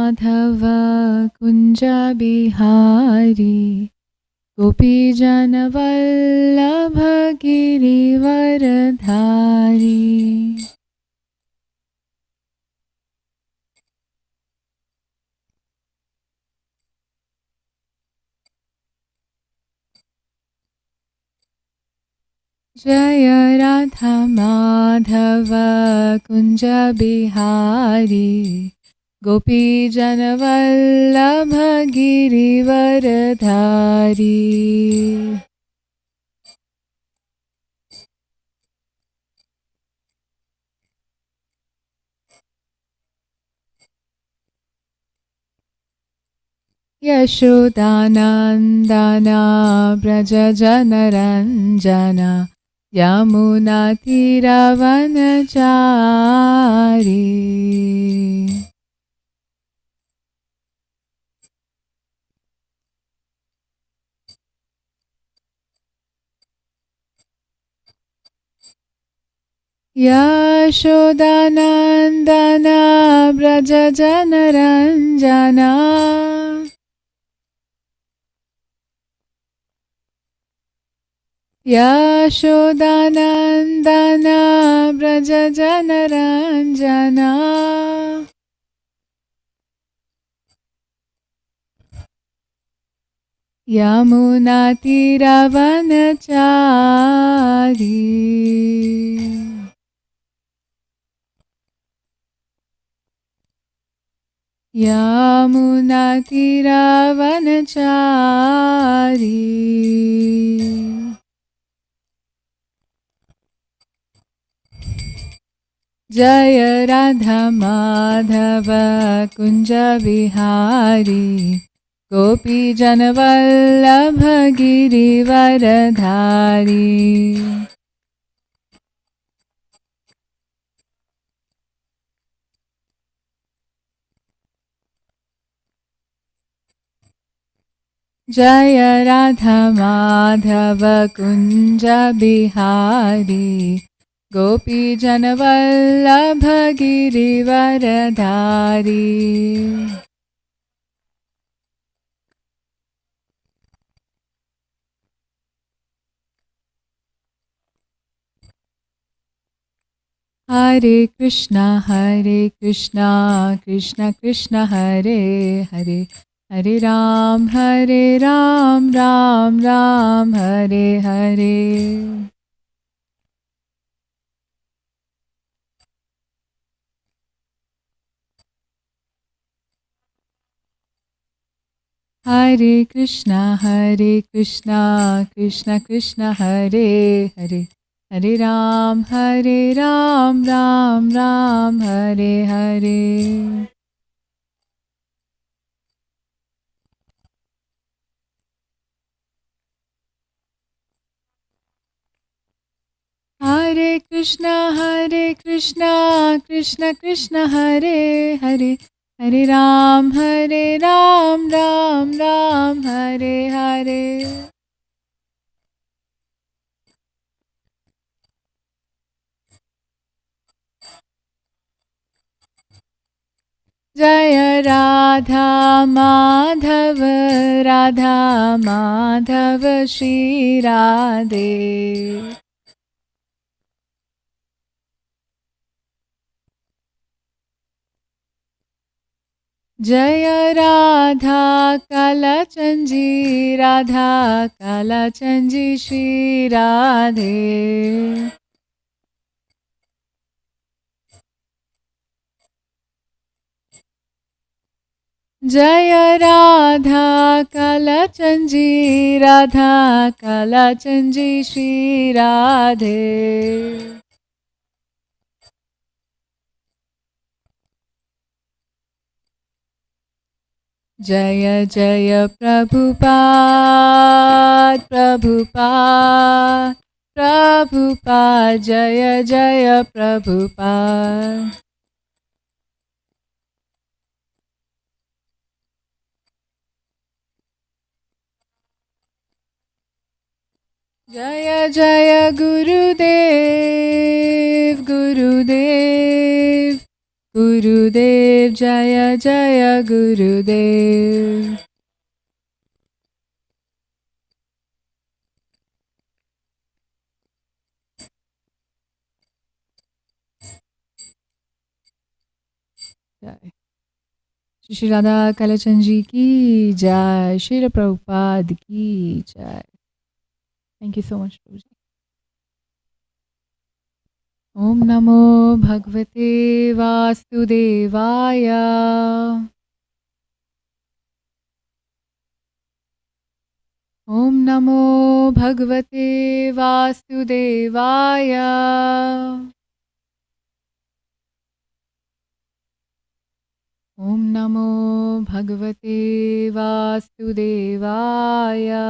Madhav Kunj Bihari गोपीजन Vallabh Girivardhari. Jai Radha Madhav Kunj Bihari गोपीजन Vallabh Girivardhari. Yashodanandan Vraj Janaranjan Yamuna तीरवनचारी। Yashodanandan Vraj Janaranjan Yashodanandan Vraj Janaranjan Yamuna तीरवनचारी। Yamuna तीरवनचारी। Jai Radha Madhav Kunj Bihari गोपीजन Vallabh Girivardhari. Jai Radha Madhav Kunj Bihari गोपीजन Vallabh Girivardhari. Hare Krishna Krishna Krishna Hare Hare Hare Ram Ram Ram Hare Hare. Hare Krishna Krishna Krishna Hare Hare Hare Ram Ram Ram Hare Hare. Hare Krishna Krishna Krishna Hare Hare Hare Ram Ram Ram Hare Hare. Jai Radha Madhav Shri Radhe. Jai Radha कालचंजी Shri Radhe. Jai Radha कालचंजी Shri Radhe. Jai Jai Prabhupada Jai Jai Prabhupada. Jai Jai Gurudev Gurudev Jaya Jaya Gurudev. Jai. Shri Radha Kalachan Ji ki Jai. Shri Prabhupada ki Jai. Thank you so much, Prabhuji. Om Namo Bhagavate Vasudevaya. Om Namo Bhagavate Vasudevaya. Om Namo Bhagavate Vasudevaya.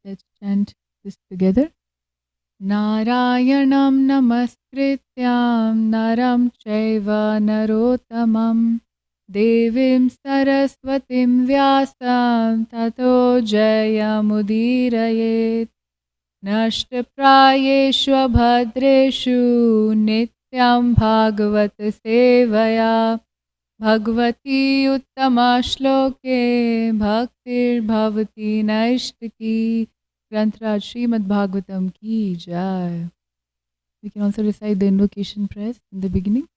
Let's chant this together. Narayanam namaskrityam naram chaiva narottamam devim saraswatim vyasam tato jayamudirayet nashtaprayeshu abhadreshu nityam bhagavat sevaya bhagavati uttama shloke bhaktir bhavati naishtaki. Grantraj Srimad Bhagavatam ki Jai. We can also recite the invocation prayers in the beginning.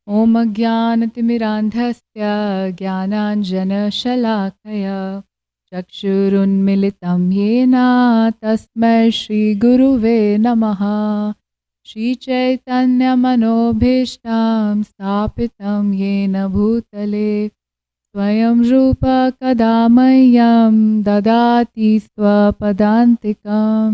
Om Ajnanatimirandhasya Jnananjana Shalakaya Chakshurunmilitam Yena Tasmai Shri Guruve Namaha. Shri Chaitanya Manobhishtam Stapitam Yena Bhutale Swayam Rupa Kadamayyam Dadati Swapadantikam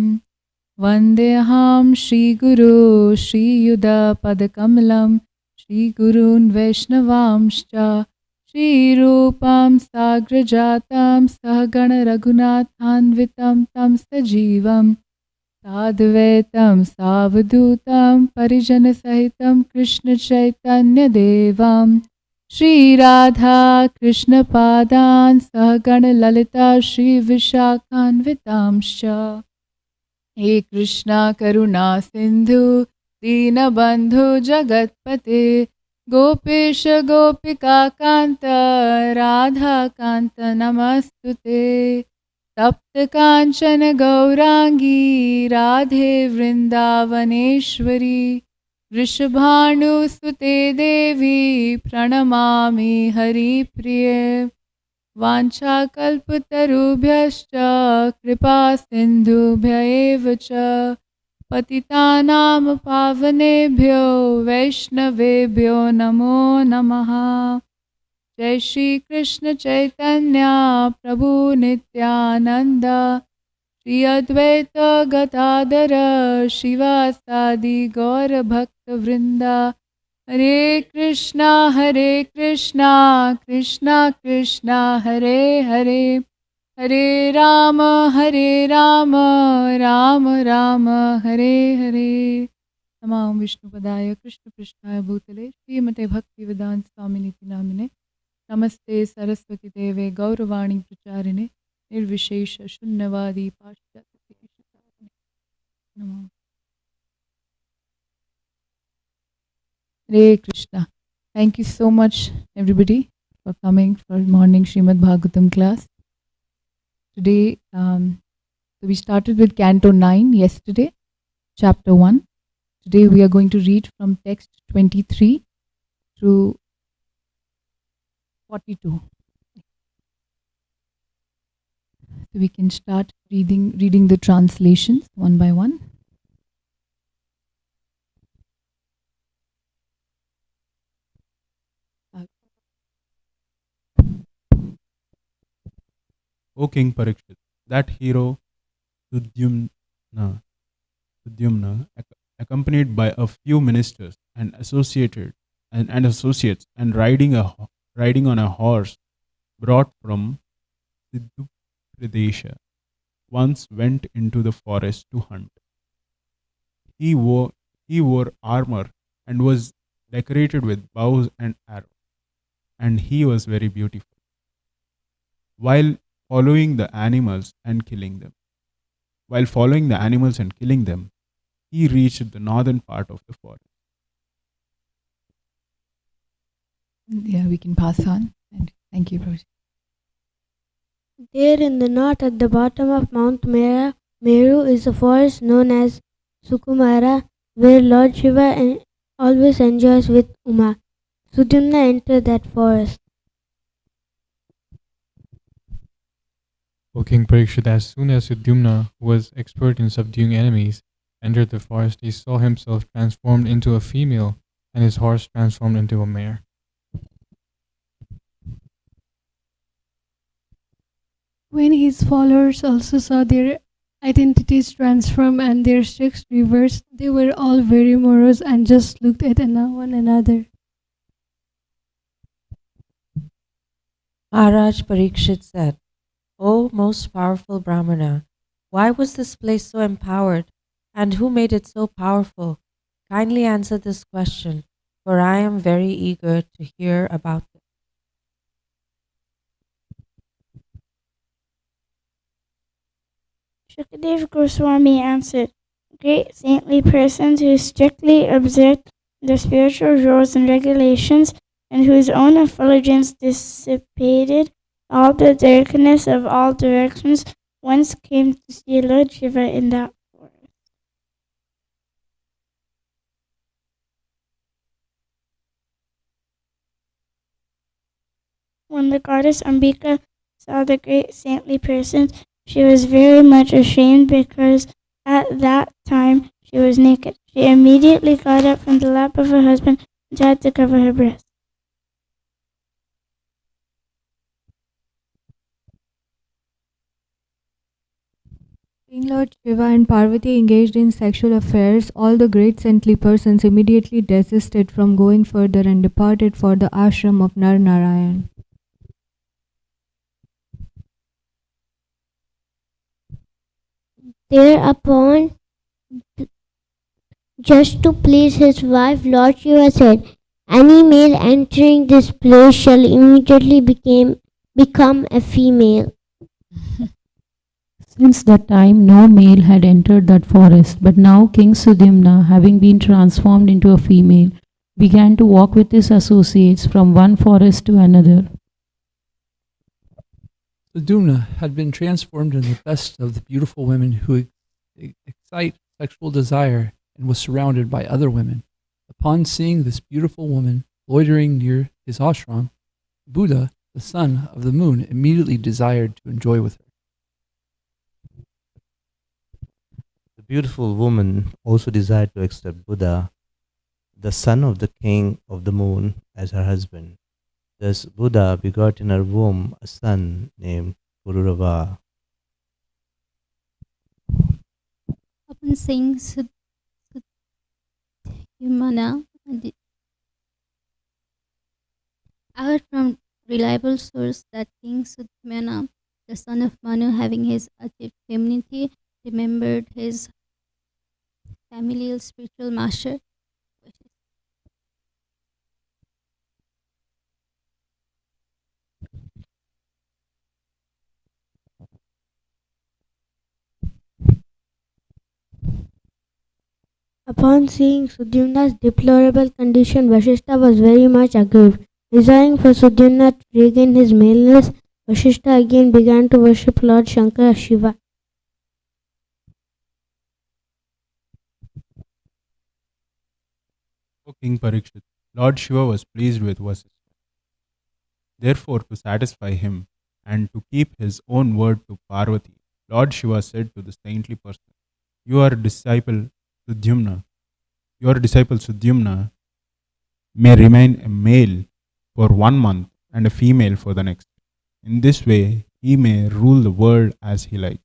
Vandeham Shri Guru Shri Yuda Padakamalam Shri Gurun Vaishnavamscha Shri Rupam Sagrajatam Sahagana Raghunathanvitam Tam Sajivam Sadvaitam Savadhutam Parijana Sahitam Krishna Chaitanya Devam Shri Radha Krishna Padan Sahagana Lalita Shri Vishakhanvitamscha He Krishna Karuna Sindhu Dinabandhu Jagatpate Gopesha Gopika Kanta Radha Kanta Namastute Tapta Kanchana Gaurangi Radhe Vrindavaneshwari Vrishabhanu Sute Devi Pranamami Hari Priye Vancha Kalpatarubhyascha Kripa Sindhubhya eva cha Patitanam Pavanebhyo Vaishnavebhyo Namo Namaha. Jai Shri Krishna Chaitanya Prabhu Nityananda Shri Advaita Gatadara Shivasadi Gaura Bhakta Vrinda Hare Krishna Krishna Krishna Hare Hare Hare Rama Rama Rama Hare Hare. Namah Vishnu Padaya Krishna Prishtaya Bhutale Srimate Bhakti Vedanta Swaminiti Namine Namaste Saraswati Deve Gauravani Pracharine Nirvishesha Shunyavadi Pashyati. Hare Krishna. Thank you so much everybody for coming for morning Srimad Bhagavatam class. Today, we started with Canto 9 yesterday, Chapter 1. Today we are going to read from text 23 through 42. So we can start reading the translations one by one. O King Parikshit, that hero Sudyumna, accompanied by a few ministers and associates, and riding on a horse brought from Siddhu Pradesha, once went into the forest to hunt. He wore armor and was decorated with bows and arrows, and he was very beautiful. While following the animals and killing them, he reached the northern part of the forest. Yeah, we can pass on. And thank you, Prabhuji. There in the north, at the bottom of Mount Meru, is a forest known as Sukumara, where Lord Shiva always enjoys with Uma. Sudyumna entered that forest. O King Parikshit, as soon as Sudyumna, who was expert in subduing enemies, entered the forest, he saw himself transformed into a female and his horse transformed into a mare. When his followers also saw their identities transform and their sex reversed, they were all very morose and just looked at one another. Maharaj Parikshit said, O most powerful Brahmana, why was this place so empowered, and who made it so powerful? Kindly answer this question, for I am very eager to hear about it. Shukadev Goswami answered, great saintly persons who strictly observed the spiritual rules and regulations and whose own effulgence dissipated all the darkness of all directions once came to see Lord Shiva in that forest. When the goddess Ambika saw the great saintly persons, she was very much ashamed because at that time she was naked. She immediately got up from the lap of her husband and tried to cover her breast. King Lord Shiva and Parvati engaged in sexual affairs. All the great saintly persons immediately desisted from going further and departed for the ashram of Nar Narayan. Thereupon, just to please his wife, Lord Shiva said, any male entering this place shall immediately become a female. Since that time, no male had entered that forest, but now King Sudyumna, having been transformed into a female, began to walk with his associates from one forest to another. Sudyumna had been transformed into the best of the beautiful women who excite sexual desire and was surrounded by other women. Upon seeing this beautiful woman loitering near his ashram, Buddha, the son of the moon, immediately desired to enjoy with her. The beautiful woman also desired to accept Buddha, the son of the king of the moon, as her husband. Thus Buddha begot in her womb a son named Pururava. Upon seeing Sudyumna, I heard from reliable source that King Sudyumna, the son of Manu, having his achieved femininity, remembered his familial spiritual master. Upon seeing Sudyumna's deplorable condition, Vasishtha was very much aggrieved. Desiring for Sudyumna to regain his maleness, Vasishtha again began to worship Lord Shankara Shiva. O King Parikshit, Lord Shiva was pleased with Vasishtha. Therefore, to satisfy him and to keep his own word to Parvati, Lord Shiva said to the saintly person, Your disciple Sudyumna may remain a male for 1 month and a female for the next. In this way, he may rule the world as he likes.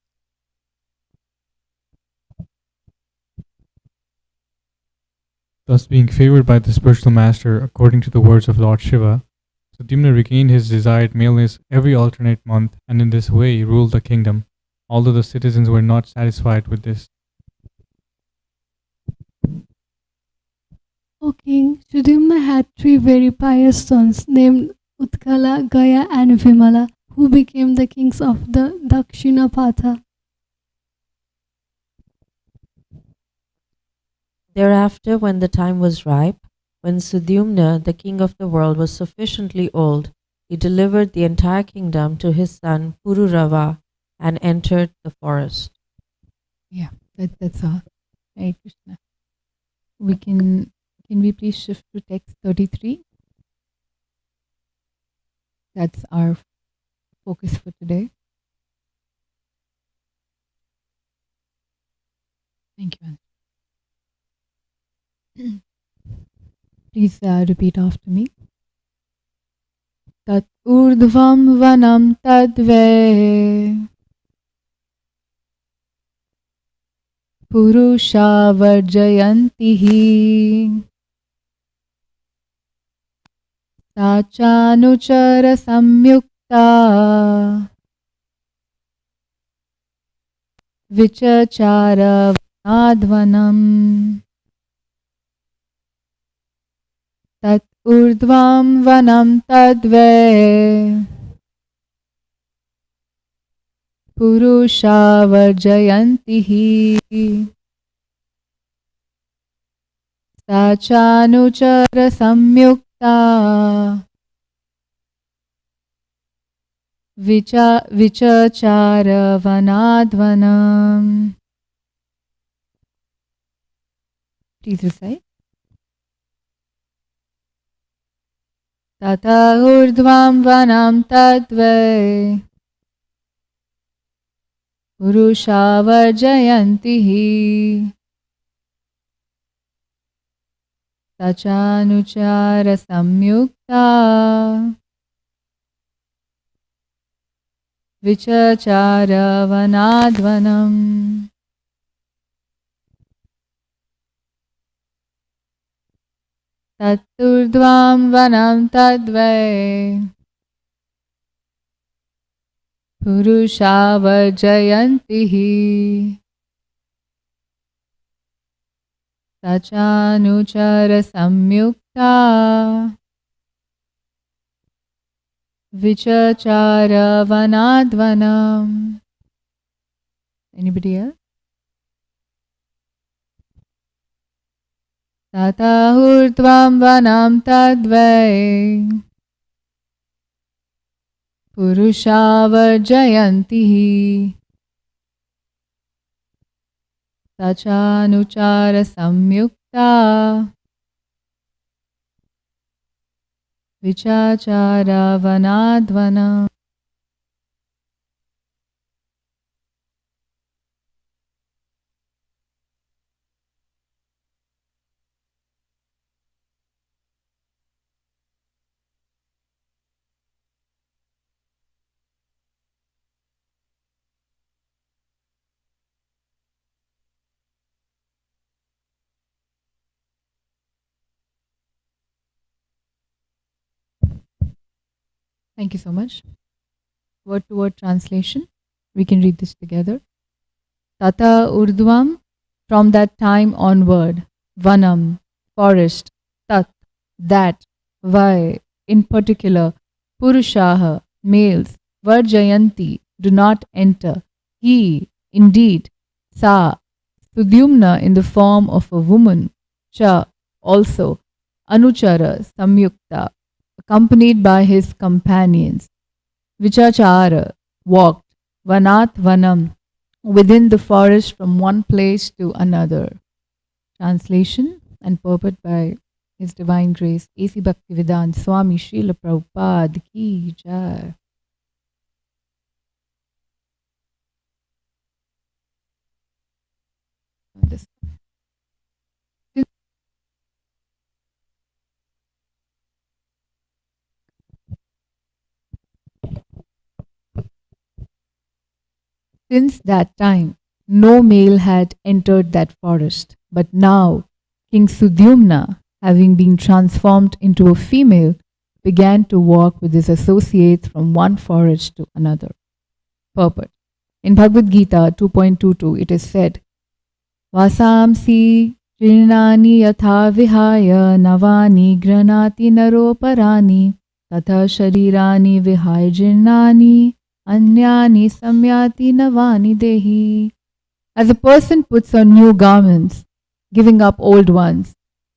Thus, being favored by the spiritual master according to the words of Lord Shiva, Sudyumna regained his desired maleness every alternate month and in this way ruled the kingdom, although the citizens were not satisfied with this. O king, Sudyumna had 3 very pious sons named Utkala, Gaya and Vimala, who became the kings of the Dakshinapatha. Thereafter, when the time was ripe, when Sudyumna, the king of the world, was sufficiently old, he delivered the entire kingdom to his son Pururava and entered the forest. Yeah, that's all. Hare Krishna. Can we please shift to text 33? That's our focus for today. Thank you. Please repeat after me. Tat urdhvam vanam tadve purusha varjayantihi sachanuchara samyukta vichachara vanadvanam. Tat urdhvam vanam tadve purusha varjayantihi sachanuchara samyukta vichachara vanadvanam. Please recite. Tata urdhvam vanam tadve purusha varjayantihi sachanuchara samyukta vichachara vanadvanam. Taturdvam vanam tadve purusha varjayantihi sachanuchara samyukta vichachara vanadvanam. Anybody else? Tata urdhvam vanam tadve purusha varjayantihi sachanuchara samyukta vichachara vanadvanam. Thank you so much. Word to word translation. We can read this together. Tata urdhvam, from that time onward. Vanam, forest. Tat, that. Vai, in particular. Purushaha, males. Varjayanti, do not enter. He, indeed. Sa, Sudyumna, in the form of a woman. Cha, also. Anuchara, samyukta, accompanied by his companions. Vichachara, walked. Vanat vanam, within the forest from one place to another. Translation and purport by His Divine Grace A.C. Bhaktivedanta Swami Srila Prabhupada Ki Jai. Since that time, no male had entered that forest. But now, King Sudyumna, having been transformed into a female, began to walk with his associates from one forest to another. Purport. In Bhagavad Gita 2.22, it is said, Vasamsi Trinani yatha vihaya navani granati naroparani tatha sharirani vihaya jirnani anyani samyati navani dehi. As a person puts on new garments, giving up old ones.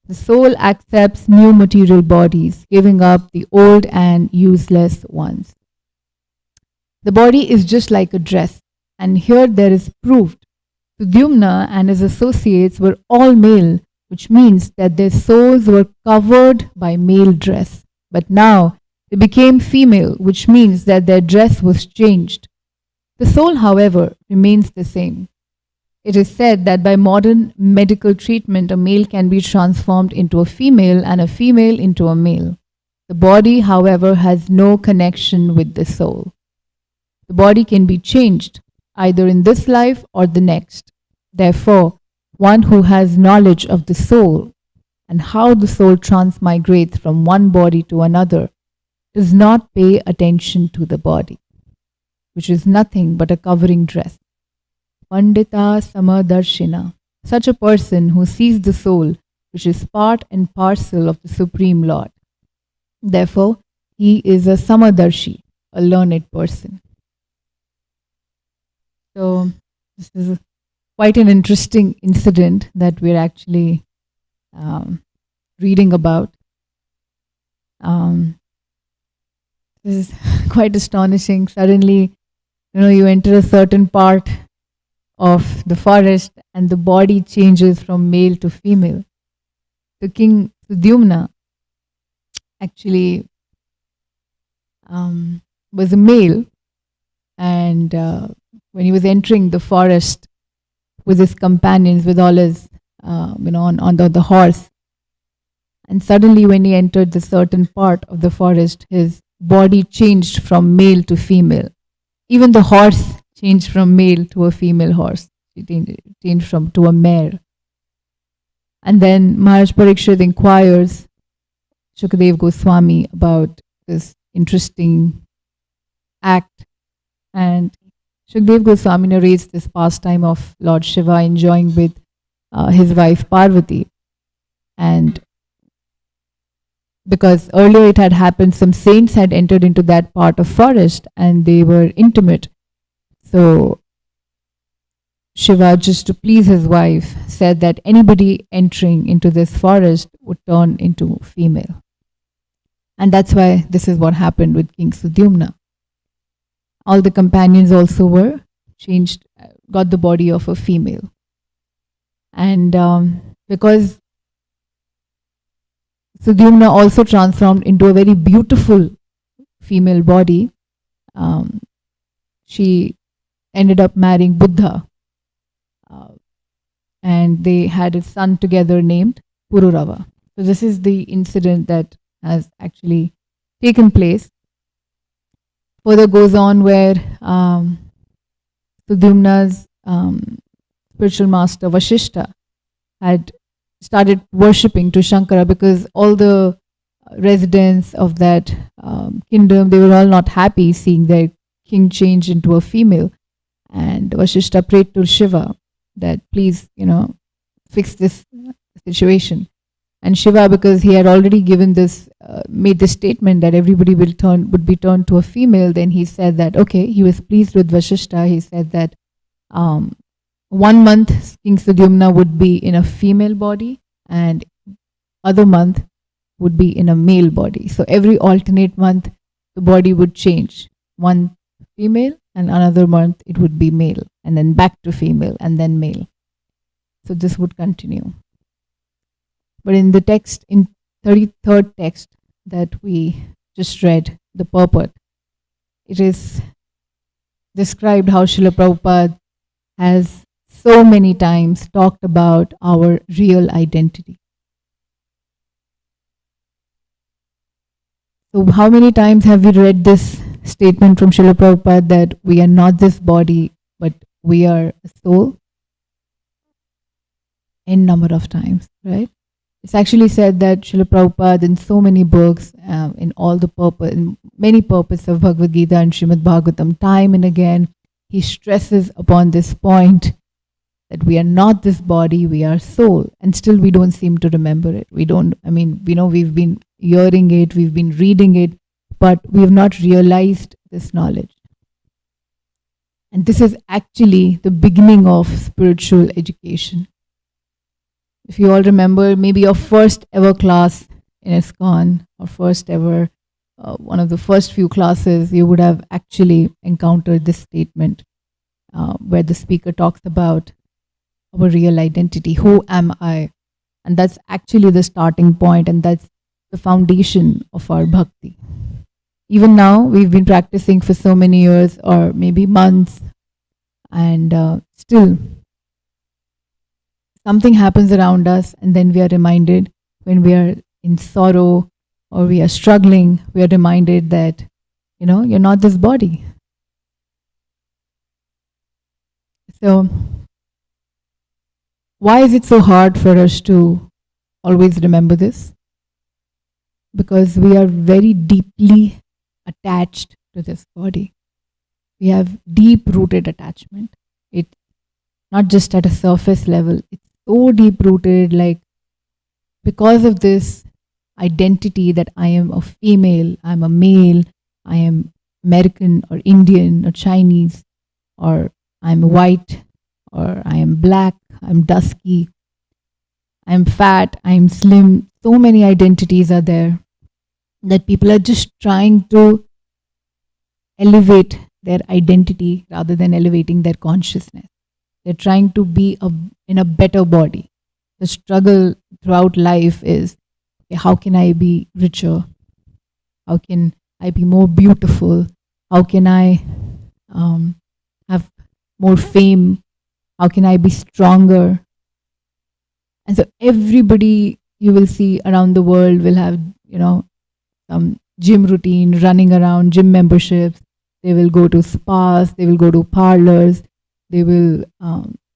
The soul accepts new material bodies, giving up the old and useless ones. The body is just like a dress, and here there is proved. Sudyumna and his associates were all male, which means that their souls were covered by male dress. But now they became female, which means that their dress was changed. The soul, however, remains the same. It is said that by modern medical treatment, a male can be transformed into a female and a female into a male. The body, however, has no connection with the soul. The body can be changed either in this life or the next. Therefore, one who has knowledge of the soul and how the soul transmigrates from one body to another does not pay attention to the body, which is nothing but a covering dress. Pandita Samadarshina, such a person who sees the soul, which is part and parcel of the Supreme Lord. Therefore, he is a Samadarshi, a learned person. So, this is quite an interesting incident that we're actually reading about. This is quite astonishing. Suddenly, you enter a certain part of the forest and the body changes from male to female. So King Sudyumna actually was a male, and when he was entering the forest with his companions, with all his, on the horse, and suddenly when he entered the certain part of the forest, his body changed from male to female. Even the horse changed from male to a female horse. It changed to a mare. And then Maharaj Parikshit inquires Shukadev Goswami about this interesting act. And Shukadev Goswami narrates this pastime of Lord Shiva enjoying with his wife Parvati. And because earlier it had happened, some saints had entered into that part of forest and they were intimate. So Shiva, just to please his wife, said that anybody entering into this forest would turn into female. And that's why this is what happened with King Sudyumna. All the companions also were changed, got the body of a female. And because Sudyumna also transformed into a very beautiful female body, she ended up marrying Buddha. And they had a son together named Pururava. So this is the incident that has actually taken place. Further goes on where Sudyumna's spiritual master Vashishta had started worshipping to Shankara, because all the residents of that kingdom, they were all not happy seeing their king change into a female. And Vashishta prayed to Shiva that please, fix this situation. And Shiva, because he had already given this, made this statement that everybody would be turned to a female, then he said that, okay, he was pleased with Vashishta. He said that 1 month King Sudyumna would be in a female body and other month would be in a male body. So every alternate month the body would change. One female and another month it would be male, and then back to female and then male. So this would continue. But in the text, in 33rd text that we just read, the purport, it is described how Srila Prabhupada has so many times talked about our real identity. So how many times have we read this statement from Srila Prabhupada that we are not this body, but we are a soul? N number of times, right? It's actually said that Srila Prabhupada in so many books, in many purports of Bhagavad Gita and Srimad Bhagavatam, time and again, he stresses upon this point that we are not this body, we are soul, and still we don't seem to remember it. We've been hearing it, we've been reading it, but we have not realized this knowledge. And this is actually the beginning of spiritual education. If you all remember, maybe your first ever class in ISKCON, or first ever, one of the first few classes, you would have actually encountered this statement where the speaker talks about our real identity. Who am I? And that's actually the starting point, and that's the foundation of our bhakti. Even now, we've been practicing for so many years, or maybe months, and still something happens around us, and then we are reminded, when we are in sorrow or we are struggling, we are reminded that, you're not this body. So, why is it so hard for us to always remember this? Because we are very deeply attached to this body. We have deep-rooted attachment. It's not just at a surface level. It's so deep-rooted, like, because of this identity that I am a female, I'm a male, I am American or Indian or Chinese, or I'm white, or I am black, I'm dusky, I'm fat, I'm slim. So many identities are there that people are just trying to elevate their identity rather than elevating their consciousness. They're trying to be in a better body. The struggle throughout life is, okay, how can I be richer? How can I be more beautiful? How can I have more fame? How can I be stronger? And so everybody you will see around the world will have, some gym routine, running around, gym memberships. They will go to spas, they will go to parlors, they will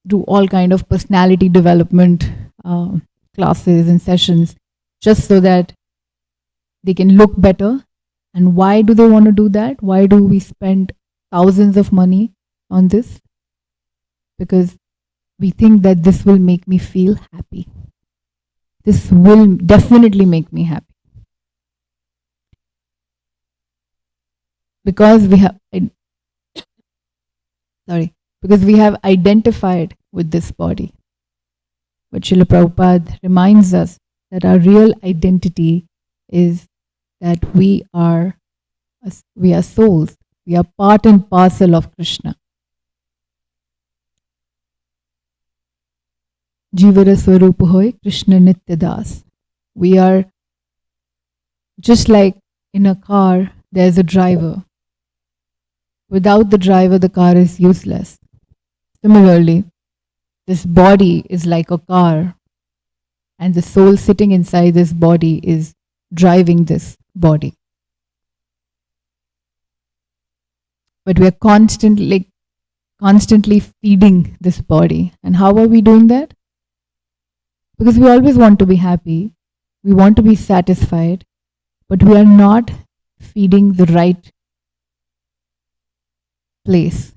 do all kind of personality development classes and sessions just so that they can look better. And why do they want to do that? Why do we spend thousands of money on this? Because we think that this will make me feel happy. This will definitely make me happy. Because we have identified with this body. But Srila Prabhupada reminds us that our real identity is that we are souls. We are part and parcel of Krishna. Jivara Swarupa hoy Krishna Nitya Das. We are just like in a car, there's a driver. Without the driver, the car is useless. Similarly, this body is like a car, and the soul sitting inside this body is driving this body. But we are constantly feeding this body. And how are we doing that? Because we always want to be happy, we want to be satisfied, but we are not feeding the right place.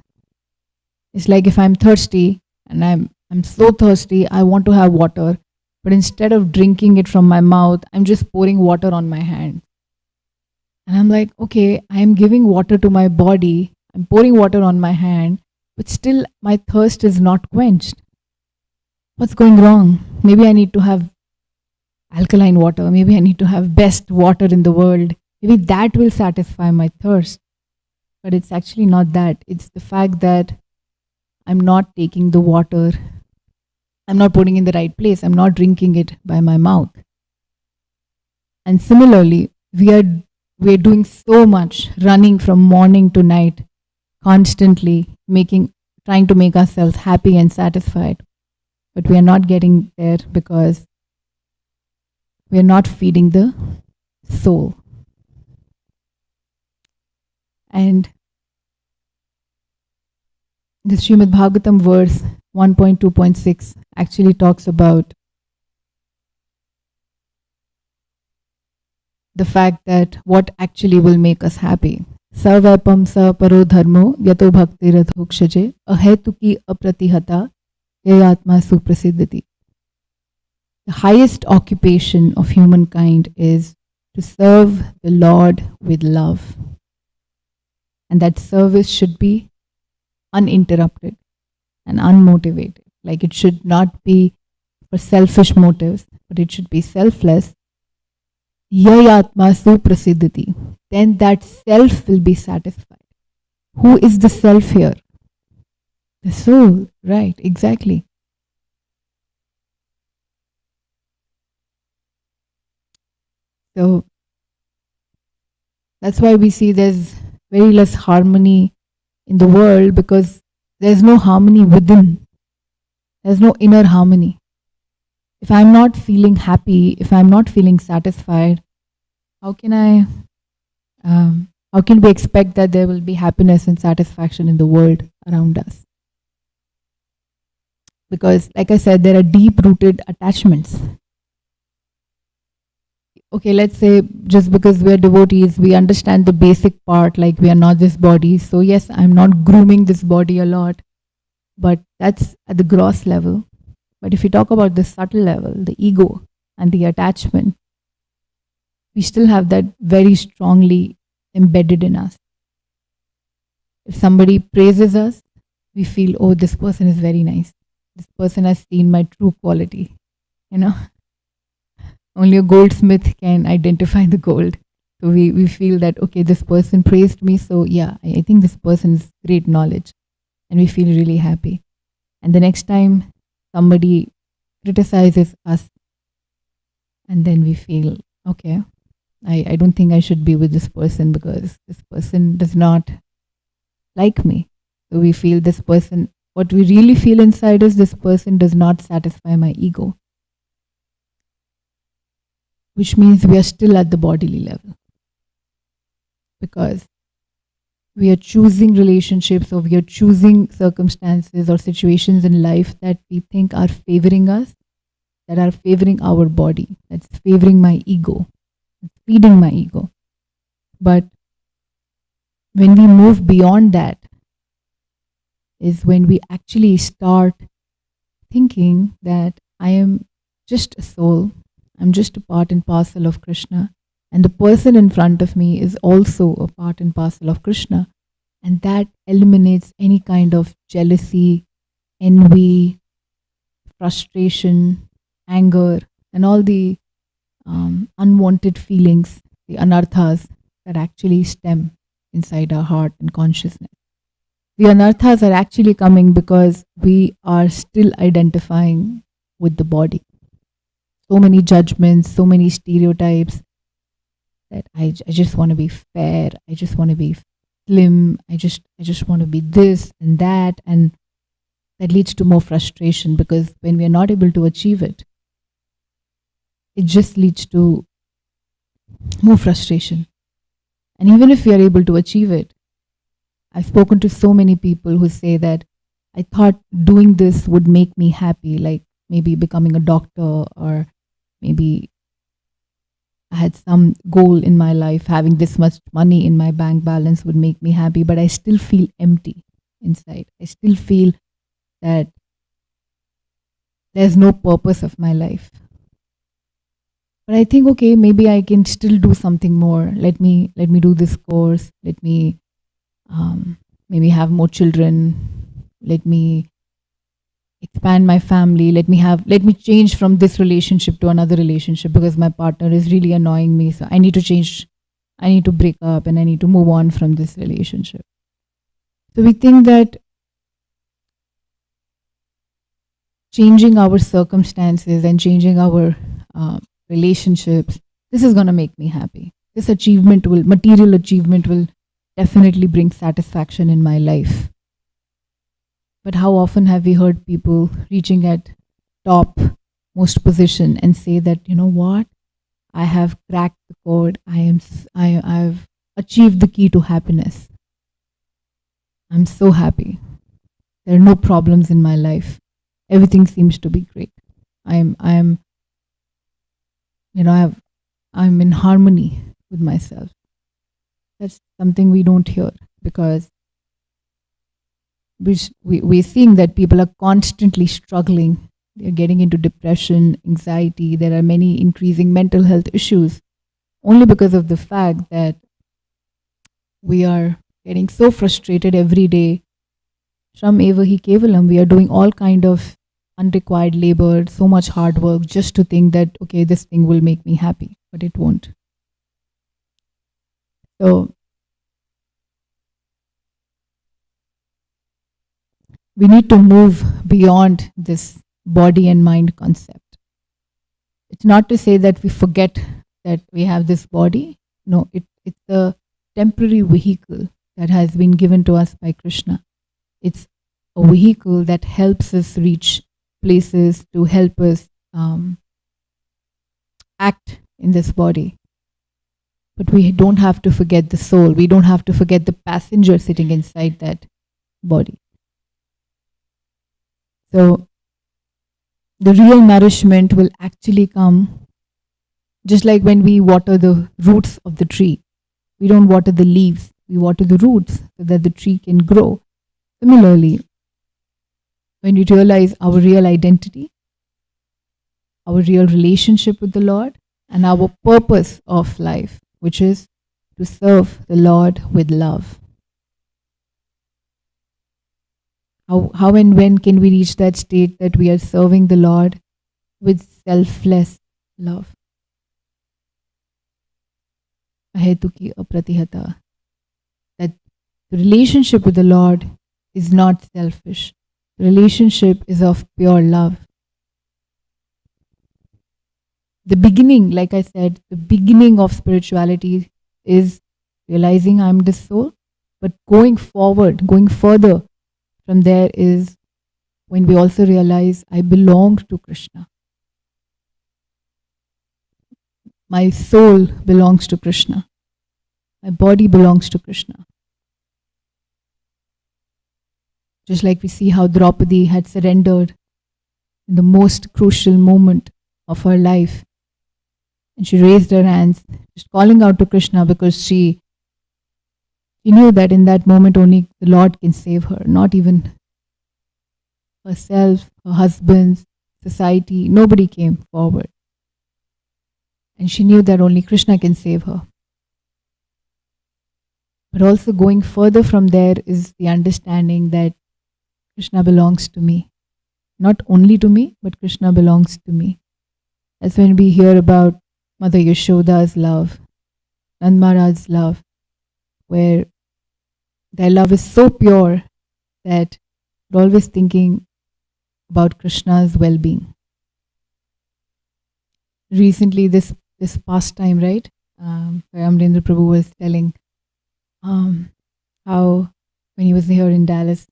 It's like if I'm thirsty and I'm so thirsty, I want to have water, but instead of drinking it from my mouth, I'm just pouring water on my hand. And I'm like, okay, I'm giving water to my body, I'm pouring water on my hand, but still my thirst is not quenched. What's going wrong? Maybe I need to have alkaline water. Maybe I need to have best water in the world. Maybe that will satisfy my thirst. But it's actually not that. It's the fact that I'm not taking the water, I'm not putting in the right place, I'm not drinking it by my mouth. And similarly, we are doing so much, running from morning to night, constantly trying to make ourselves happy and satisfied. But we are not getting there because we are not feeding the soul. And the Srimad Bhagavatam verse 1.2.6 actually talks about the fact that what actually will make us happy. Savapam sa paro dharmo yato bhakti radhokshaje ahetuki apratihata yayatma suprasiddhati. The highest occupation of humankind is to serve the Lord with love. And that service should be uninterrupted and unmotivated. Like, it should not be for selfish motives, but it should be selfless, yayatma suprasiddhati, then that self will be satisfied. Who is the self here? The soul, right, exactly. So that's why we see there's very less harmony in the world, because there's no harmony within. There's no inner harmony. If I'm not feeling happy, if I'm not feeling satisfied, how can we expect that there will be happiness and satisfaction in the world around us? Because, like I said, there are deep-rooted attachments. Okay, let's say just because we are devotees, we understand the basic part, like we are not this body. So yes, I'm not grooming this body a lot, but that's at the gross level. But if you talk about the subtle level, the ego and the attachment, we still have that very strongly embedded in us. If somebody praises us, we feel, oh, this person is very nice. This person has seen my true quality, you know. Only a goldsmith can identify the gold. So we feel that, okay, this person praised me, so yeah, I think this person is great knowledge. And we feel really happy. And the next time somebody criticizes us, and then we feel, okay, I don't think I should be with this person because this person does not like me. So we feel this person, what we really feel inside is this person does not satisfy my ego. Which means we are still at the bodily level. Because we are choosing relationships, or we are choosing circumstances or situations in life that we think are favoring us, that are favoring our body, that's favoring my ego, that's feeding my ego. But when we move beyond that is when we actually start thinking that I am just a soul, I'm just a part and parcel of Krishna, and the person in front of me is also a part and parcel of Krishna. And that eliminates any kind of jealousy, envy, frustration, anger, and all the unwanted feelings, the anarthas that actually stem inside our heart and consciousness. The anarthas are actually coming because we are still identifying with the body. So many judgments, so many stereotypes that I just want to be fair, I just want to be slim, I just want to be this and that, and that leads to more frustration, because when we are not able to achieve it, it just leads to more frustration. And even if we are able to achieve it, I've spoken to so many people who say that I thought doing this would make me happy, like maybe becoming a doctor, or maybe I had some goal in my life, having this much money in my bank balance would make me happy, but I still feel empty inside. I still feel that there's no purpose of my life. But I think, okay, maybe I can still do something more. Let me do this course. Let me maybe have more children. Let me expand my family. Let me change from this relationship to another relationship because my partner is really annoying me. So I need to change. I need to break up and I need to move on from this relationship. So we think that changing our circumstances and changing our relationships, this is going to make me happy. This material achievement will definitely bring satisfaction in my life. But how often have we heard people reaching at top most position and say that, you know what, I have cracked the code. I've achieved the key to happiness. I'm so happy. There are no problems in my life. Everything seems to be great. I'm in harmony with myself. That's something we don't hear because we're seeing that people are constantly struggling. They're getting into depression, anxiety. There are many increasing mental health issues only because of the fact that we are getting so frustrated every day. Shram eva hi kevalam. We are doing all kind of unrequired labor, so much hard work just to think that, okay, this thing will make me happy, but it won't. So we need to move beyond this body and mind concept. It's not to say that we forget that we have this body. No, it's a temporary vehicle that has been given to us by Krishna. It's a vehicle that helps us reach places, to help us act in this body. But we don't have to forget the soul. We don't have to forget the passenger sitting inside that body. So the real nourishment will actually come just like when we water the roots of the tree. We don't water the leaves, we water the roots so that the tree can grow. Similarly, when we realize our real identity, our real relationship with the Lord, and our purpose of life, which is to serve the Lord with love. How and when can we reach that state that we are serving the Lord with selfless love? Ahetuki apratihata. That the relationship with the Lord is not selfish. The relationship is of pure love. The beginning, like I said, the beginning of spirituality is realizing I'm this soul, but going forward, going further from there is when we also realize I belong to Krishna. My soul belongs to Krishna. My body belongs to Krishna. Just like we see how Draupadi had surrendered in the most crucial moment of her life. And she raised her hands, just calling out to Krishna because she knew that in that moment only the Lord can save her, not even herself, her husband, society. Nobody came forward. And she knew that only Krishna can save her. But also going further from there is the understanding that Krishna belongs to me. Not only to me, but Krishna belongs to me. That's when we hear about Mother Yashoda's love, Nand Maharaj's love, where their love is so pure that they're always thinking about Krishna's well-being. Recently, this past time, right, Amrendra Prabhu was telling how when he was here in Dallas,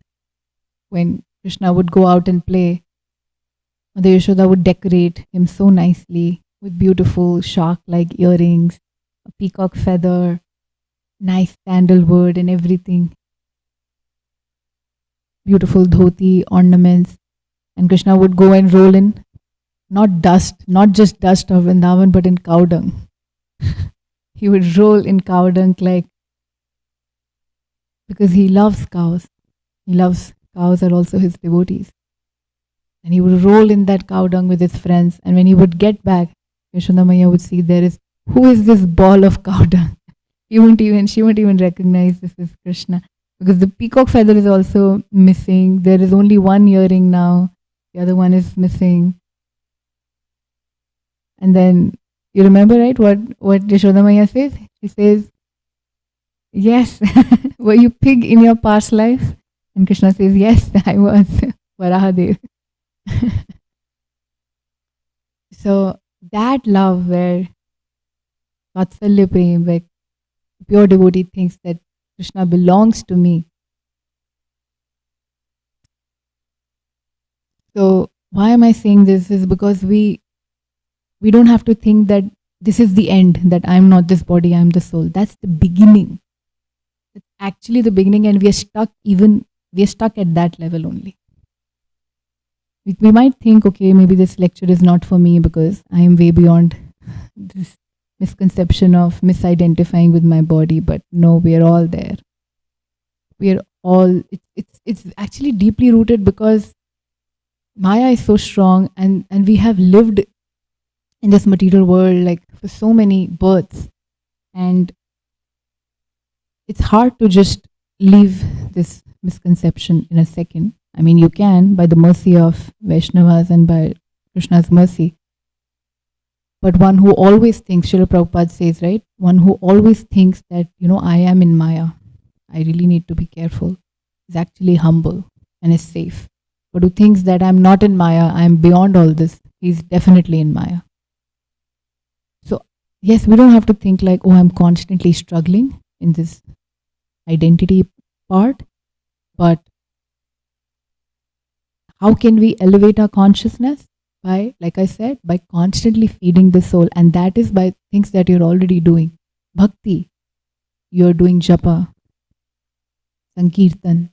when Krishna would go out and play, Mother Yashoda would decorate him so nicely with beautiful shark-like earrings, a peacock feather, nice sandalwood and everything. Beautiful dhoti, ornaments. And Krishna would go and roll in, not just dust of Vrindavan, but in cow dung. He would roll in cow dung because he loves cows. He loves cows are also his devotees. And he would roll in that cow dung with his friends. And when he would get back, Yashoda Maya would see who is this ball of cow dung? She won't even recognize this is Krishna. Because the peacock feather is also missing. There is only one earring now. The other one is missing. And then, you remember, right, what Yashoda Maya says? She says, yes, were you pig in your past life? And Krishna says, yes, I was Varahadev. So that love where Vatsalya Prem, where pure devotee thinks that Krishna belongs to me. So why am I saying this is because we don't have to think that this is the end, that I'm not this body, I'm the soul. That's the beginning. It's actually the beginning, and we are stuck at that level only. We might think, okay, maybe this lecture is not for me because I am way beyond this misconception of misidentifying with my body, but no, we are all there. We are all, it's actually deeply rooted because Maya is so strong and we have lived in this material world like for so many births, and it's hard to just leave this misconception in a second. I mean, you can by the mercy of Vaishnavas and by Krishna's mercy. But one who always thinks, Srila Prabhupada says, right? One who always thinks that, I am in Maya, I really need to be careful, is actually humble and is safe. But who thinks that I'm not in Maya, I'm beyond all this, he's definitely in Maya. So, yes, we don't have to think like, I'm constantly struggling in this identity part, but how can we elevate our consciousness? By, like I said, by constantly feeding the soul, and that is by things that you're already doing. Bhakti, you're doing japa, sankirtan,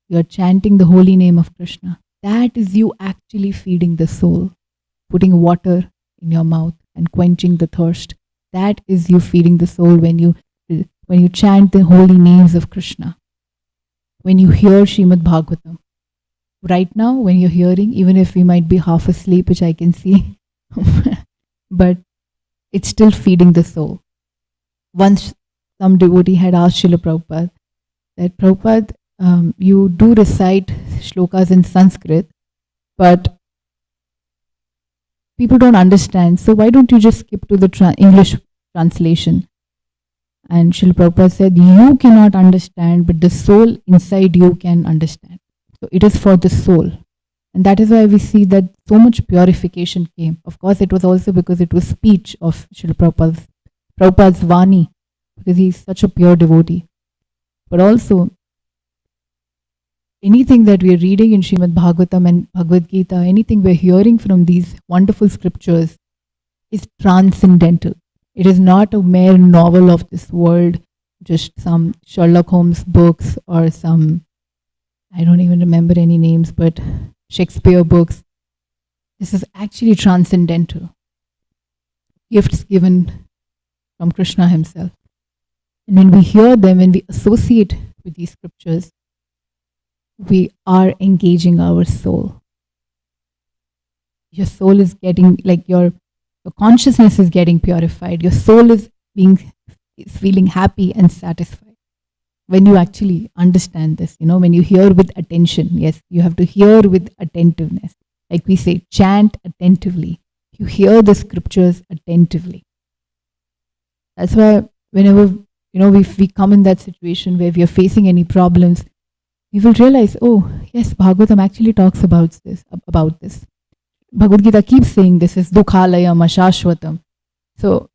you're chanting the holy name of Krishna. That is you actually feeding the soul, putting water in your mouth and quenching the thirst. That is you feeding the soul when you chant the holy names of Krishna. When you hear Srimad Bhagavatam. Right now, when you're hearing, even if we might be half asleep, which I can see, but it's still feeding the soul. Once some devotee had asked Srila Prabhupada that, Prabhupada, you do recite shlokas in Sanskrit, but people don't understand, so why don't you just skip to the English translation? And Srila Prabhupada said, you cannot understand, but the soul inside you can understand. So it is for the soul. And that is why we see that so much purification came. Of course, it was also because it was speech of Srila Prabhupada's Vani, because he is such a pure devotee. But also, anything that we are reading in Srimad Bhagavatam and Bhagavad Gita, anything we are hearing from these wonderful scriptures is transcendental. It is not a mere novel of this world, just some Sherlock Holmes books or some, I don't even remember any names, but Shakespeare books. This is actually transcendental. Gifts given from Krishna himself. And when we hear them, when we associate with these scriptures, we are engaging our soul. Your soul is getting, like your consciousness is getting purified. Your soul is feeling happy and satisfied. When you actually understand this, when you hear with attention, yes, you have to hear with attentiveness. Like we say, chant attentively. You hear the scriptures attentively. That's why whenever, if we come in that situation where we are facing any problems, we will realize, yes, Bhagavatam actually talks about this. Bhagavad Gita keeps saying this is dukhalayam ashashvatam. So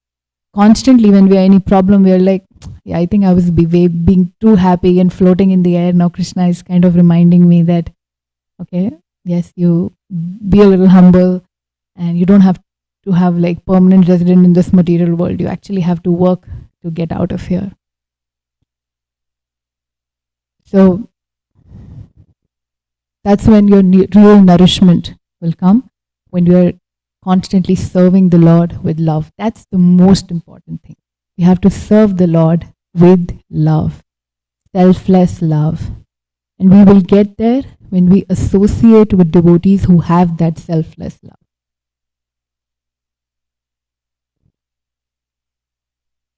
constantly when we are in any problem, we are like, yeah, I think I was being too happy and floating in the air. Now Krishna is kind of reminding me that, okay, yes, you be a little humble and you don't have to have like permanent residence in this material world. You actually have to work to get out of here. So that's when your real nourishment will come, when you are constantly serving the Lord with love. That's the most important thing. You have to serve the Lord with love, selfless love. And we will get there when we associate with devotees who have that selfless love.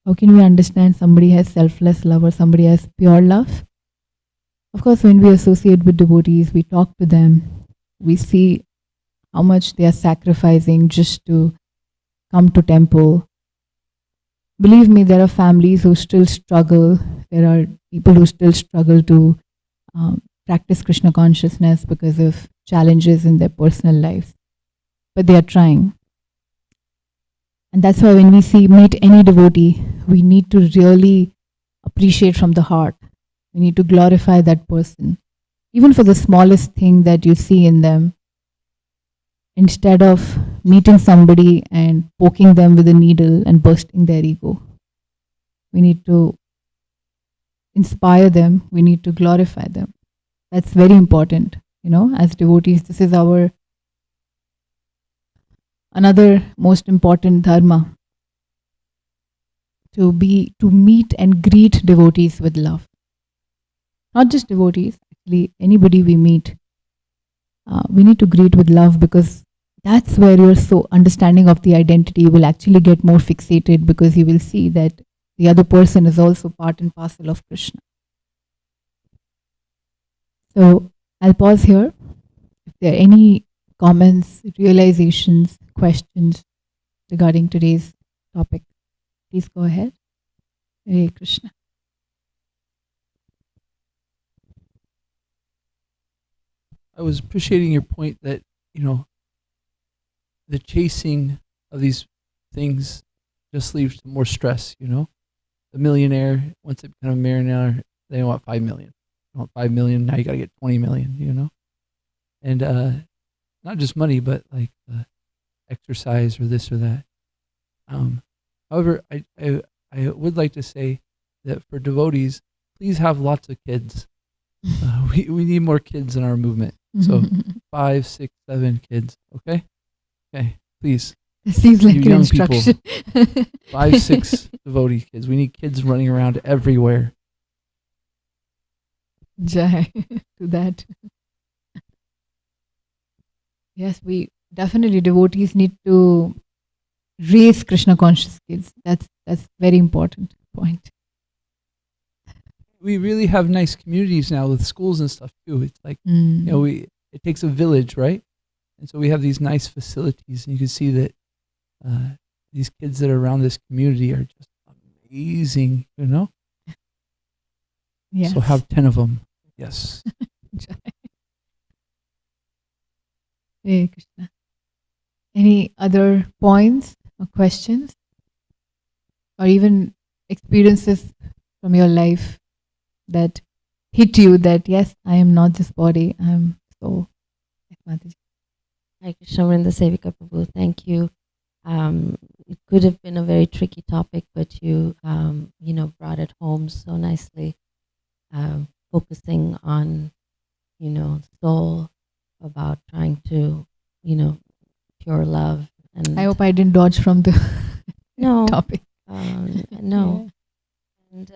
How can we understand somebody has selfless love or somebody has pure love? Of course, when we associate with devotees, we talk to them, we see how much they are sacrificing just to come to temple. Believe me, there are families who still struggle. There are people who still struggle to practice Krishna consciousness because of challenges in their personal lives. But they are trying. And that's why when we meet any devotee, we need to really appreciate from the heart. We need to glorify that person. Even for the smallest thing that you see in them, instead of meeting somebody and poking them with a needle and bursting their ego, we need to inspire them. We need to glorify them. That's very important. As devotees, this is our another most important dharma. To meet and greet devotees with love. Not just devotees, actually anybody we meet. We need to greet with love, because that's where your understanding of the identity will actually get more fixated, because you will see that the other person is also part and parcel of Krishna. So I'll pause here. If there are any comments, realizations, questions regarding today's topic, please go ahead. Hare Krishna. I was appreciating your point that, the chasing of these things just leads to more stress, The millionaire, once they become a millionaire, they want 5 million. They want 5 million, now you got to get 20 million, And not just money, but like exercise or this or that. However, I would like to say that for devotees, please have lots of kids. We need more kids in our movement. So 5, 6, 7 kids. Okay, please. It seems like you an young instruction. people, 5, 6 devotee kids. We need kids running around everywhere. Jai to that. Yes, we definitely, devotees need to raise Krishna conscious kids. That's very important point. We really have nice communities now with schools and stuff too. It's like it takes a village, right? And so we have these nice facilities, and you can see that these kids that are around this community are just amazing, Yes. So have 10 of them. Yes. Hare Krishna. Any other points or questions? Or even experiences from your life that hit you that, yes, I am not this body, I am so. Hi, Krishna Vrinda, Sevika Prabhu. Thank you. It could have been a very tricky topic, but you, brought it home so nicely, focusing on, soul, about trying to, pure love. And I hope I didn't dodge from the no topic. No. Yeah. And,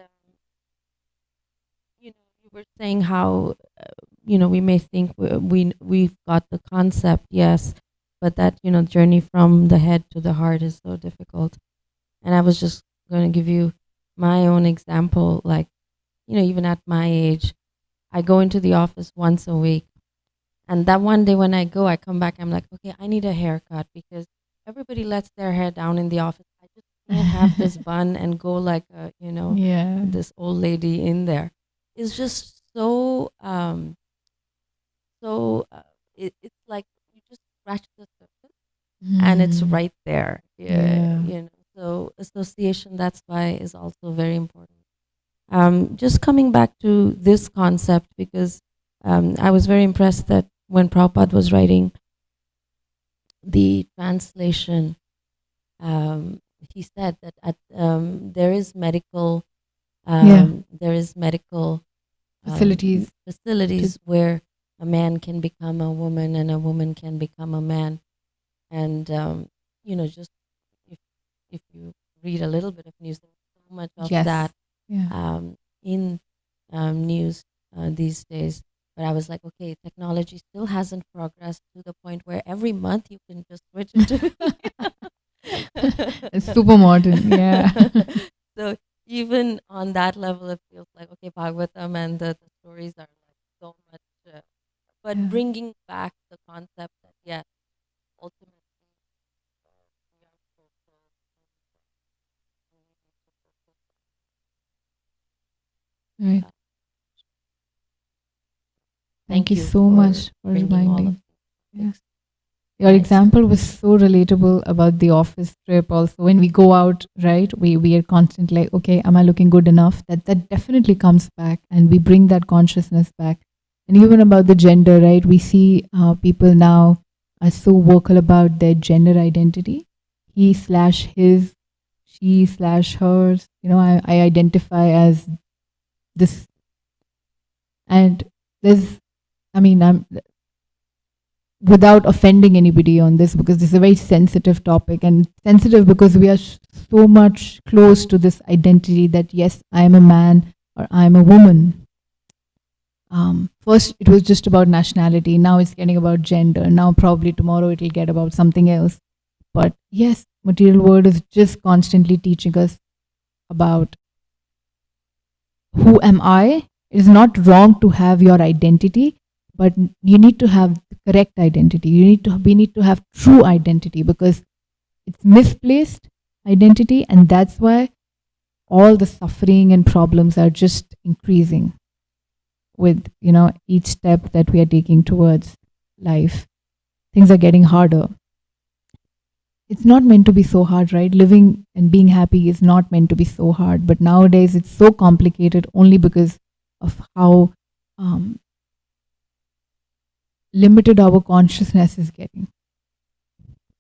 you were saying how, we may think we've got the concept, yes, but that, journey from the head to the heart is so difficult. And I was just going to give you my own example, like, even at my age, I go into the office once a week. And that one day when I go, I come back, I'm like, okay, I need a haircut because everybody lets their hair down in the office. I just can't have this bun and go like a, this old lady in there. It's just so, it's like you just scratch the surface and it's right there. So association, that's why, is also very important. Just coming back to this concept, because I was very impressed that when Prabhupada was writing the translation, he said that there is medical facilities where a man can become a woman and a woman can become a man. And just if you read a little bit of news, there's so much of that in news these days. But I was like, okay, technology still hasn't progressed to the point where every month you can just switch it to It's super modern, yeah. So even on that level, it feels like, okay, Bhagavatam and the stories are like so much, but bringing back the concept that, yes, ultimately, Right. Thank you so much for reminding. Yeah. Your example was so relatable about the office trip also. When we go out, right, we are constantly like, okay, am I looking good enough? That definitely comes back, and we bring that consciousness back. And even about the gender, right, we see people now are so vocal about their gender identity. He/his, she/hers. I identify as this. And I'm without offending anybody on this, because this is a very sensitive topic, and sensitive because we are so much close to this identity that, yes, I am a man or I am a woman. First, it was just about nationality. Now it's getting about gender. Now probably tomorrow it will get about something else. But yes, material world is just constantly teaching us about who am I. It is not wrong to have your identity, but you need to have the correct identity. We need to have true identity, because it's misplaced identity, and that's why all the suffering and problems are just increasing with, each step that we are taking towards life. Things are getting harder. It's not meant to be so hard, right? Living and being happy is not meant to be so hard, but nowadays it's so complicated only because of how limited our consciousness is getting.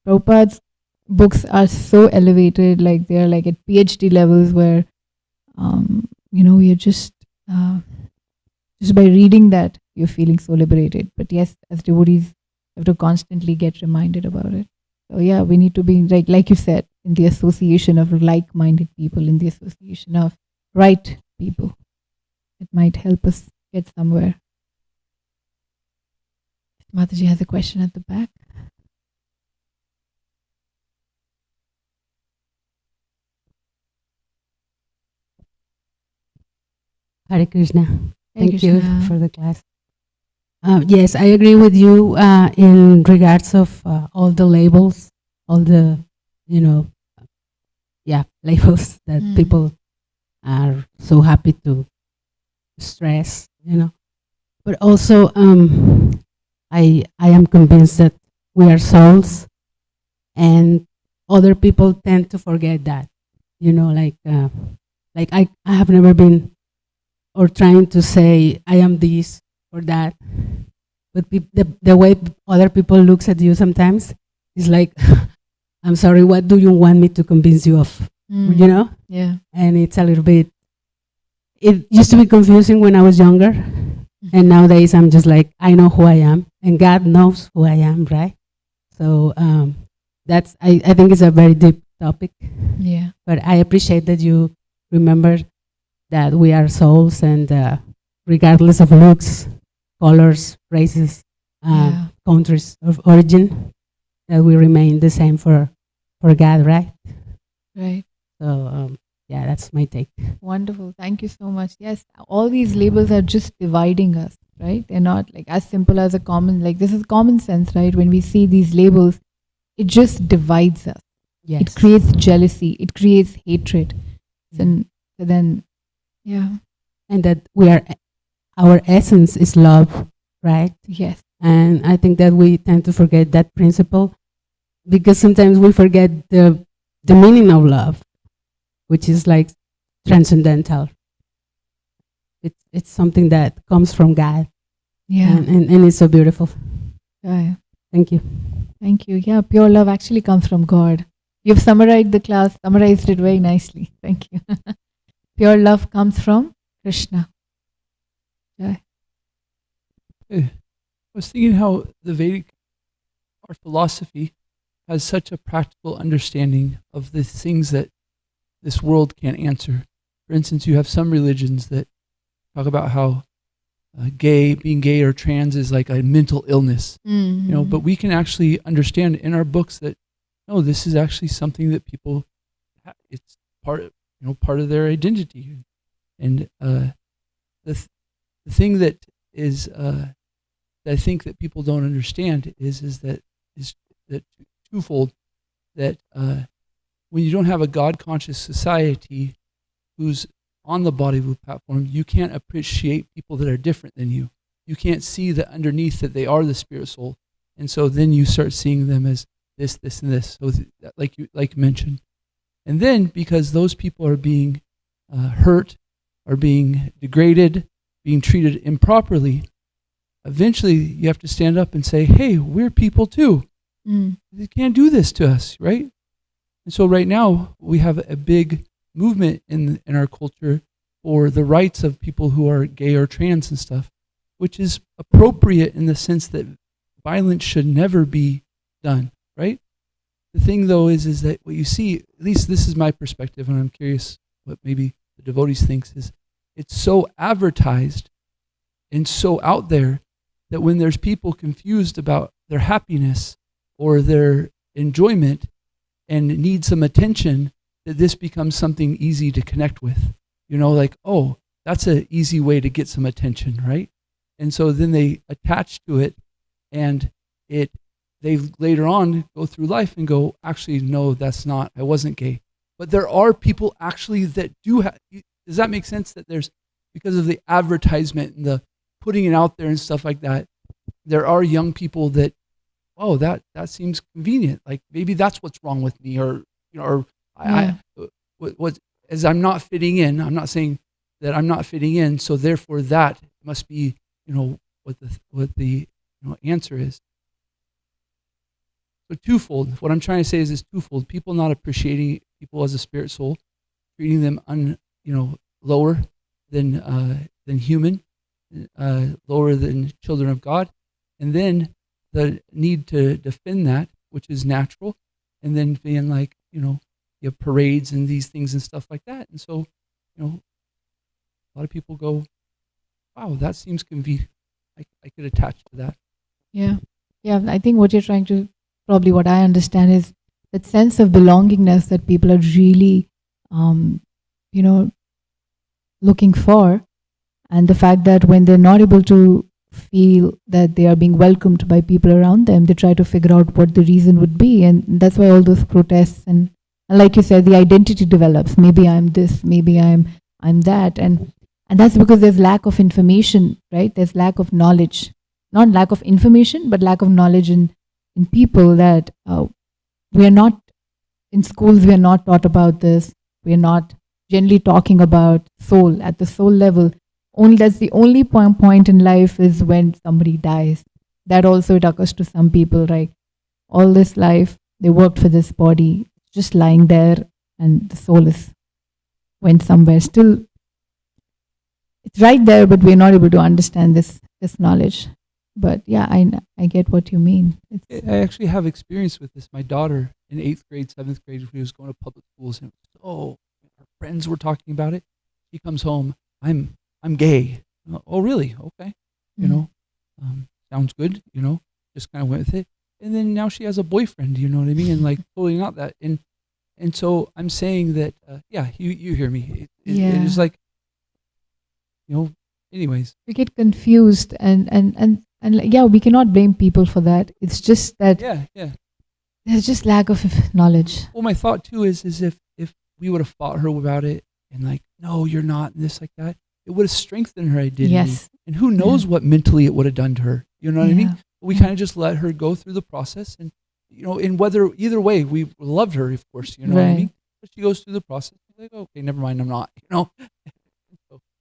Prabhupada's books are so elevated, like they're like at PhD levels, where we are just by reading that you're feeling so liberated. But yes, as devotees, we have to constantly get reminded about it. So yeah, we need to be like you said, in the association of like-minded people, in the association of right people. It might help us get somewhere. Mataji has a question at the back. Hare Krishna. Thank you Krishna. for the class. Yes, I agree with you in regards of all the labels, all the, labels that people are so happy to stress, But also, I am convinced that we are souls, and other people tend to forget that, like I have never been or trying to say I am this or that, but the way other people looks at you sometimes is like, I'm sorry, what do you want me to convince you of? Yeah. And it's a little bit, it used to be confusing when I was younger, and nowadays I'm just like, I know who I am, and God knows who I am, right? So that's, I think it's a very deep topic. Yeah. But I appreciate that you remember that we are souls, and regardless of looks, colors, races, countries of origin, that we remain the same for God, right? Right. So that's my take. Wonderful. Thank you so much. Yes, all these labels are just dividing us, right? They're not like as simple as this is common sense, right? When we see these labels, it just divides us. Yes. It creates jealousy. It creates hatred. And so then, yeah. And that our essence is love, right? Yes. And I think that we tend to forget that principle, because sometimes we forget the meaning of love, which is like transcendental. It's something that comes from God. Yeah. And it's so beautiful. Yeah. Thank you. Thank you. Yeah, pure love actually comes from God. You've summarized it very nicely. Thank you. Pure love comes from Krishna. Yeah. I was thinking how the Vedic art philosophy has such a practical understanding of the things that this world can't answer. For instance, you have some religions that talk about how being gay or trans is like a mental illness. Mm-hmm. But we can actually understand in our books that no, this is actually something that people, it's part of their identity. And the thing that is that I think that people don't understand is that twofold, that when you don't have a God-conscious society who's on the Bollywood platform, you can't appreciate people that are different than you. You can't see that underneath that they are the spirit soul. And so then you start seeing them as this, and this. So like you mentioned. And then because those people are being hurt, are being degraded, being treated improperly, eventually you have to stand up and say, hey, we're people too. They can't do this to us, right? And so right now we have a big movement in our culture for the rights of people who are gay or trans and stuff, which is appropriate in the sense that violence should never be done, right? The thing though is that what you see, at least this is my perspective, and I'm curious what maybe the devotees thinks, is it's so advertised and so out there that when there's people confused about their happiness or their enjoyment and need some attention, that this becomes something easy to connect with. Like, oh, that's an easy way to get some attention, right? And so then they attach to it, and they later on go through life and go, actually, no, that's not, I wasn't gay. But there are people actually that do have, does that make sense? That there's, because of the advertisement and the putting it out there and stuff like that, there are young people that, oh, that seems convenient. Like maybe that's what's wrong with me, or what as I'm not fitting in. I'm not saying that I'm not fitting in, so therefore that must be, what the answer is. So twofold. What I'm trying to say is twofold. People not appreciating people as a spirit soul, treating them lower than human, lower than children of God, and then the need to defend that, which is natural, and then being like, you have parades and these things and stuff like that. And so, a lot of people go, wow, that seems convenient. I could attach to that. Yeah. I think what you're trying to, probably what I understand, is that sense of belongingness that people are really, looking for, and the fact that when they're not able to feel that they are being welcomed by people around them, they try to figure out what the reason would be, and that's why all those protests and like you said, the identity develops. Maybe I'm this, maybe I'm that, and that's because there's lack of information, right? There's lack of knowledge, not lack of information, but lack of knowledge in people, that we are not, in schools we are not taught about this. We are not generally talking about soul at the soul level. That's the only point in life is when somebody dies. That also it occurs to some people, right? All this life they worked for this body, just lying there, and the soul went somewhere. Still, it's right there, but we're not able to understand this knowledge. But yeah, I get what you mean. I actually have experience with this. My daughter in 8th grade, 7th grade, she was going to public schools, and her friends were talking about it. She comes home, I'm gay. Oh, really? Okay. Sounds good. Just kind of went with it. And then now she has a boyfriend, you know what I mean? And like totally not that. And so I'm saying that, you hear me. It is like, anyways. We get confused and we cannot blame people for that. It's just that there's just lack of knowledge. Well, my thought too is if we would have fought her about it and like, no, you're not, and this like that, it would have strengthened her identity. Yes. And who knows what mentally it would have done to her. You know what I mean? We kind of just let her go through the process, and in whether either way, we loved her, of course. You know what I mean? But she goes through the process. Like, okay, never mind, I'm not. So,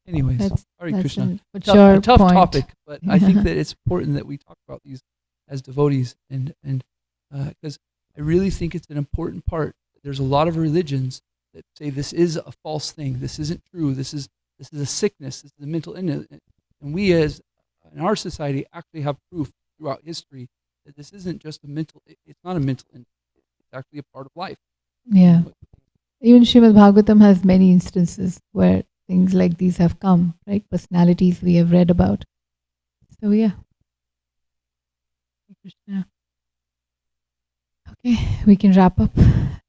anyways, sorry, Krishna. A tough topic, but I think that it's important that we talk about these as devotees, and because I really think it's an important part. There's a lot of religions that say this is a false thing. This isn't true. This is a sickness. This is a mental illness, and we as in our society actually have proof throughout history that this isn't just it's not a mental illness. It's actually a part of life. Yeah. Even Srimad Bhagavatam has many instances where things like these have come, right? Personalities we have read about. So yeah. Okay, we can wrap up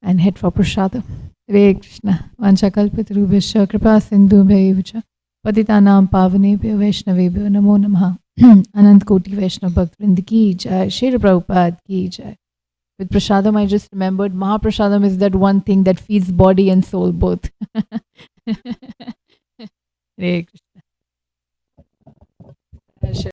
and head for Prasada. Hare Krishna. Vanchakalpatarubhyascha kripa sindhubhyo patitanam pavanebhyo vaishnavebhyo namo namaha. Anant Koti Vaishnav Bhakt Vrinda ki jai. Shri Prabhupada ki jai. With Prasadam, I just remembered Mahaprasadam is that one thing that feeds body and soul both. Hare Krishna.